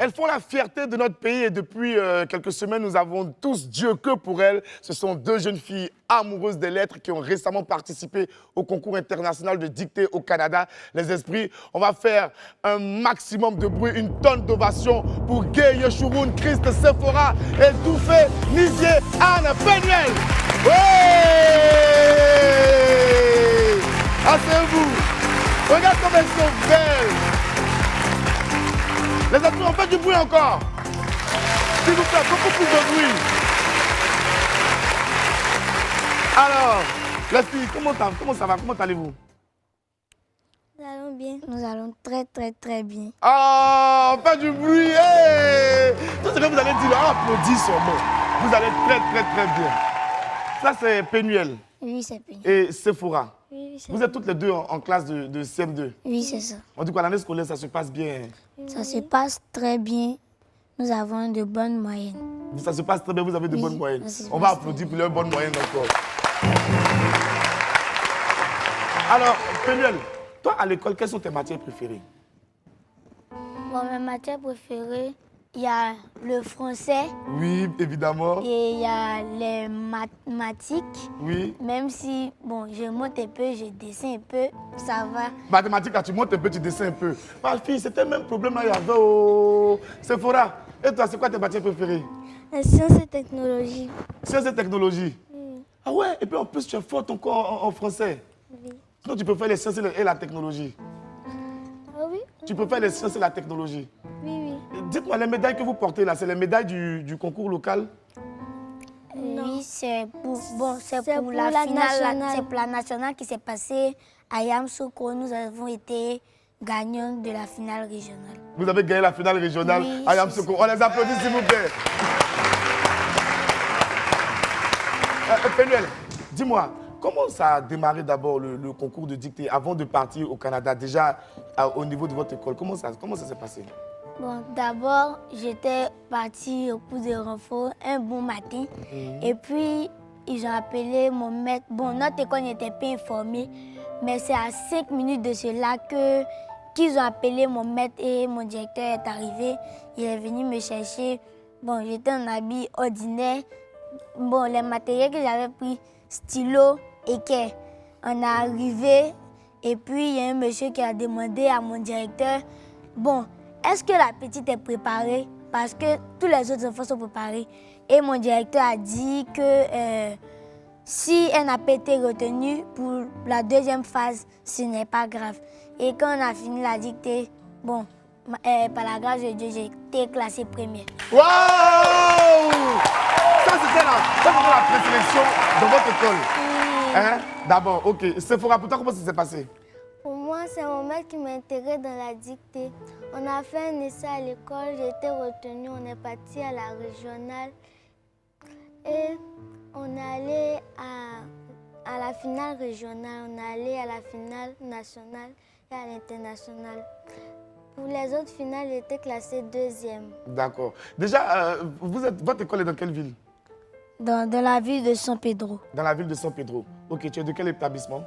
Elles font la fierté de notre pays et depuis quelques semaines, nous avons tous Dieu que pour elles. Ce sont deux jeunes filles amoureuses des lettres qui ont récemment participé au concours international de dictée au Canada. Les esprits, on va faire un maximum de bruit, une tonne d'ovation pour Gay Yeshurun, Christ Sephora et Doufé, Nizier, Anne Penuel. Ouais! Asseyez-vous. Regarde comme elles sont belles. Les esprits, on fait du bruit encore. S'il vous plaît, beaucoup plus de bruit. Alors, les filles, comment ça va? Comment allez-vous? Nous allons bien. Nous allons très bien. Oh, on fait du bruit. Hey! Tout ce que vous allez dire là, applaudis seulement. Vous allez très bien. Ça, c'est Penuel. Oui, c'est Penuel. Et Sephora. Oui, c'est Vous êtes toutes les deux en classe de CM2. Oui, c'est ça. En tout cas, l'année scolaire, ça se passe bien. Ça se passe très bien. Nous avons de bonnes moyennes. Ça se passe très bien, vous avez de bonnes moyennes. On va applaudir pour leurs bonnes moyennes encore. Alors, Penuel, toi, à l'école, quelles sont tes matières préférées? Bon, mes matières préférées, il y a le français. Oui, évidemment. Et il y a les mathématiques. Oui. Même si, bon, je monte un peu, je dessine un peu, ça va. Mathématiques, quand tu montes un peu, tu dessines un peu. Ma fille, c'était le même problème là, il y avait au Sephora. Et toi, c'est quoi tes matières préférées? La science et technologie. Sciences et technologie. Oui. Ah ouais, et puis en plus, tu es forte encore en français. Oui. Donc, tu peux faire les sciences et la technologie. Ah oui? Tu peux faire les sciences et la technologie. Oui. Dites-moi, les médailles que vous portez là, c'est les médailles du concours local? Oui, c'est pour, pour la finale, c'est pour la nationale qui s'est passée à Yamoussoukro. Nous avons été gagnants de la finale régionale. Vous avez gagné la finale régionale à Yamoussoukro. On les applaudit, s'il vous plaît. Penuel, dis-moi, comment ça a démarré d'abord le concours de dictée avant de partir au Canada, déjà au niveau de votre école? Comment ça s'est passé? Bon, d'abord, j'étais partie au cours de renfort un bon matin. Et puis, ils ont appelé mon maître. Bon, notre école n'était pas informée, mais c'est à 5 minutes de cela qu'ils ont appelé mon maître et mon directeur est arrivé. Il est venu me chercher. Bon, j'étais en habit ordinaire. Bon, les matériels que j'avais pris, stylo et quai. On est arrivé et puis il y a un monsieur qui a demandé à mon directeur, bon, est-ce que la petite est préparée? Parce que tous les autres enfants sont préparés. Et mon directeur a dit que si elle n'a pas été retenue pour la deuxième phase, ce n'est pas grave. Et quand on a fini la dictée, bon, par la grâce de Dieu, j'ai été classée première. Waouh! Ça, c'était la présélection de votre école. Hein? D'abord, ok. Sephora, pour toi, comment ça s'est passé? Pour moi, c'est mon maître qui m'a intégré dans la dictée. On a fait un essai à l'école, j'ai été retenue, on est parti à la régionale et on est allé à la finale régionale, on est allé à la finale nationale et à l'internationale. Pour les autres finales, j'étais classée deuxième. D'accord. Déjà, votre école est dans quelle ville? Dans la ville de San Pedro. Dans la ville de San Pedro. Ok, tu es de quel établissement?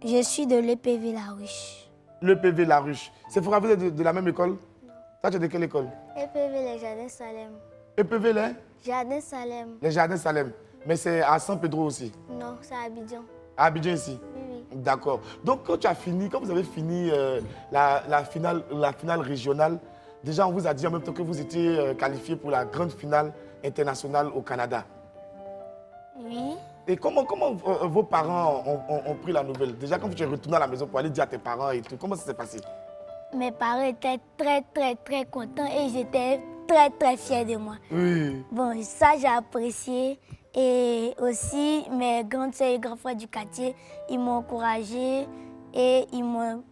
Je suis de l'EPV La Ruche. L'EPV La Ruche. Sephora, vous êtes de la même école? Non. Toi, tu es de quelle école? EPV Les Jardins Salem. EPV les? Jardins Salem. Les Jardins Salem. Mais c'est à San Pedro aussi? Non, c'est à Abidjan. À Abidjan ici? Oui. D'accord. Donc, quand vous avez fini la finale régionale, déjà, on vous a dit en même temps que vous étiez qualifié pour la grande finale internationale au Canada. Oui. Et comment vos parents ont pris la nouvelle? Déjà, quand tu es retourné à la maison pour aller dire à tes parents et tout, comment ça s'est passé? Mes parents étaient très contents et ils étaient très fiers de moi. Oui. Bon, ça, j'ai apprécié. Et aussi, mes grandes sœurs et grands frères du quartier, ils m'ont encouragé et ils m'ont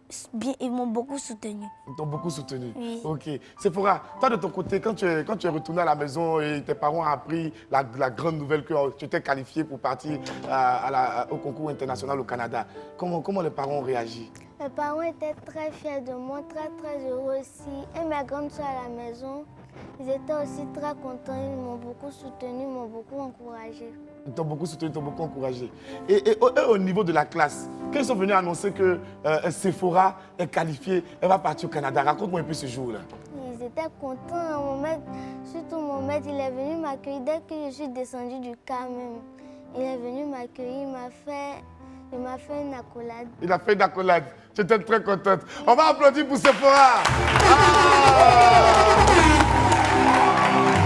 beaucoup soutenu. Ils t'ont beaucoup soutenu? Oui. Ok. Sephora, toi de ton côté, quand tu es retourné à la maison et tes parents ont appris la grande nouvelle que tu étais qualifié pour partir au concours international au Canada, comment les parents ont réagi? Mes parents étaient très fiers de moi, très heureux aussi. Et mes grandes soeurs à la maison, ils étaient aussi très contents, ils m'ont beaucoup soutenu, ils m'ont beaucoup encouragé. Ils t'ont beaucoup soutenu, ils t'ont beaucoup encouragé. Et au niveau de la classe, quand ils sont venus annoncer que Sephora est qualifiée, elle va partir au Canada, raconte-moi un peu ce jour-là. Ils j'étais contente. Mon maître, surtout mon maître, il est venu m'accueillir dès que je suis descendue du car même. Il est venu m'accueillir, il m'a fait une accolade. Il a fait une accolade. J'étais très contente. On va applaudir pour Sephora.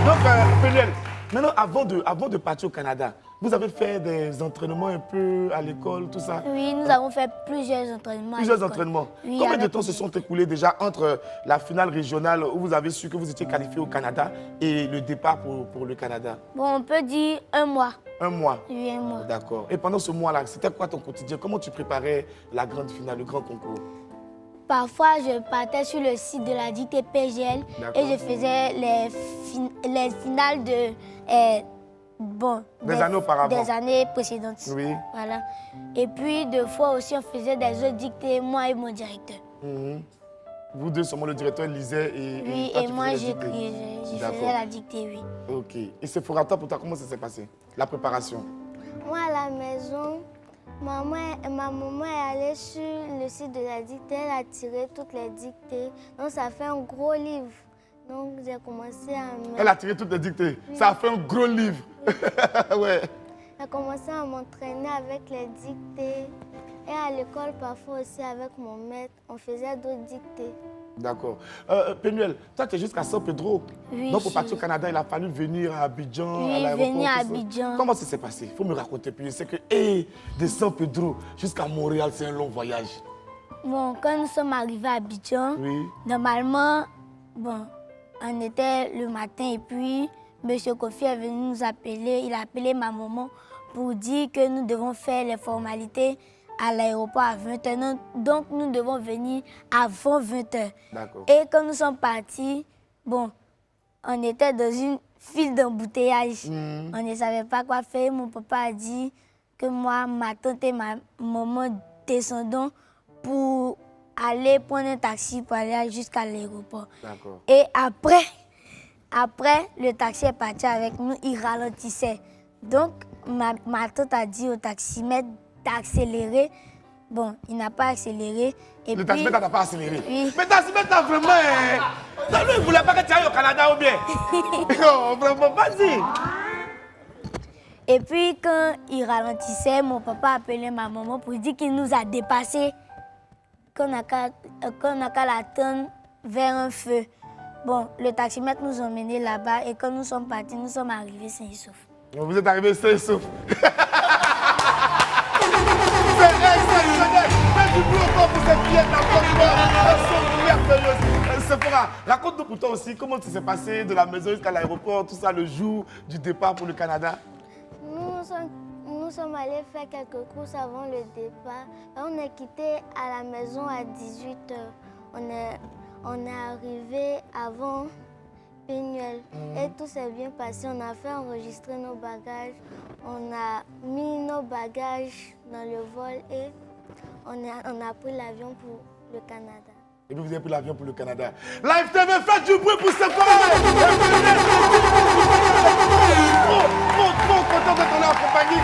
Donc, Pénuel, maintenant, avant de partir au Canada, vous avez fait des entraînements un peu à l'école, tout ça? Oui, nous avons fait plusieurs entraînements. Plusieurs entraînements. Oui, Combien de avec temps se sont écoulés déjà entre la finale régionale où vous avez su que vous étiez qualifié au Canada et le départ pour le Canada? Bon, on peut dire 1 mois. 1 mois. Oui, 1 mois. D'accord. Et pendant ce mois-là, c'était quoi ton quotidien? Comment tu préparais la grande finale, le grand concours? Parfois, je partais sur le site de la dictée PGL et je faisais les finales des années auparavant. Des années précédentes. Oui. Voilà. Et puis, deux fois aussi, on faisait des autres dictées, moi et mon directeur. Vous deux, seulement le directeur lisait et Oui, toi, et tu moi, faisais les j'écrivais, dictées. je faisais la dictée, oui. Ok. Et Sephora, toi, pour toi, comment ça s'est passé? La préparation? Moi, à la maison, ma maman est allée sur le site de la dictée, elle a tiré toutes les dictées. Donc, ça fait un gros livre. Donc, j'ai commencé à... Elle a tiré toutes les dictées. Oui. Ça a fait un gros livre. Ouais. J'ai commencé à m'entraîner avec les dictées. Et à l'école, parfois aussi avec mon maître, on faisait d'autres dictées. D'accord. Pénuel, toi, tu es jusqu'à San Pedro. Oui, donc, pour partir au Canada, il a fallu venir à Abidjan, oui, à l'aéroport. venir à Abidjan. Comment ça s'est passé? Il faut me raconter. Puis je sais que de San Pedro jusqu'à Montréal, c'est un long voyage. Bon, quand nous sommes arrivés à Abidjan, oui. Normalement, bon, on était le matin et puis M. Kofi est venu nous appeler. Il a appelé ma maman pour dire que nous devons faire les formalités à l'aéroport à 20h. Donc, nous devons venir avant 20h. D'accord. Et quand nous sommes partis, bon, on était dans une file d'embouteillage. On ne savait pas quoi faire. Mon papa a dit que moi, ma tante et ma maman descendons pour aller prendre un taxi pour aller jusqu'à l'aéroport. D'accord. Et après, le taxi est parti avec nous, il ralentissait. Donc, ma tante a dit au taximètre d'accélérer. Bon, il n'a pas accéléré. Et le taximètre n'a pas accéléré? Oui. Mais le taximètre n'a vraiment... Non, lui, il ne voulait pas que tu ailles au Canada ou bien? Non, vraiment, vas-y. Et puis, quand il ralentissait, mon papa a appelé ma maman pour dire qu'il nous a dépassés. Qu'on n'a qu'à l'attendre vers un feu. Bon, le taximètre nous a emmenés là-bas et quand nous sommes partis, nous sommes arrivés à Saint-Youssouf. Vous êtes arrivés à Saint-Youssouf. C'est exceptionnel. Faites du bruit encore pour cette fillette là. Elles sont merveilleuses. Sephora, raconte-nous pour toi aussi comment ça s'est passé de la maison jusqu'à l'aéroport, tout ça, le jour du départ pour le Canada. Nous sommes allés faire quelques courses avant le départ. On est quitté à la maison à 18h. On est arrivé avant Pénuel. Et tout s'est bien passé. On a fait enregistrer nos bagages. On a mis nos bagages dans le vol et on a pris l'avion pour le Canada. Et puis vous avez pris l'avion pour le Canada. Live TV, faites du bruit pour Sephora. Trop content d'être là en compagnie.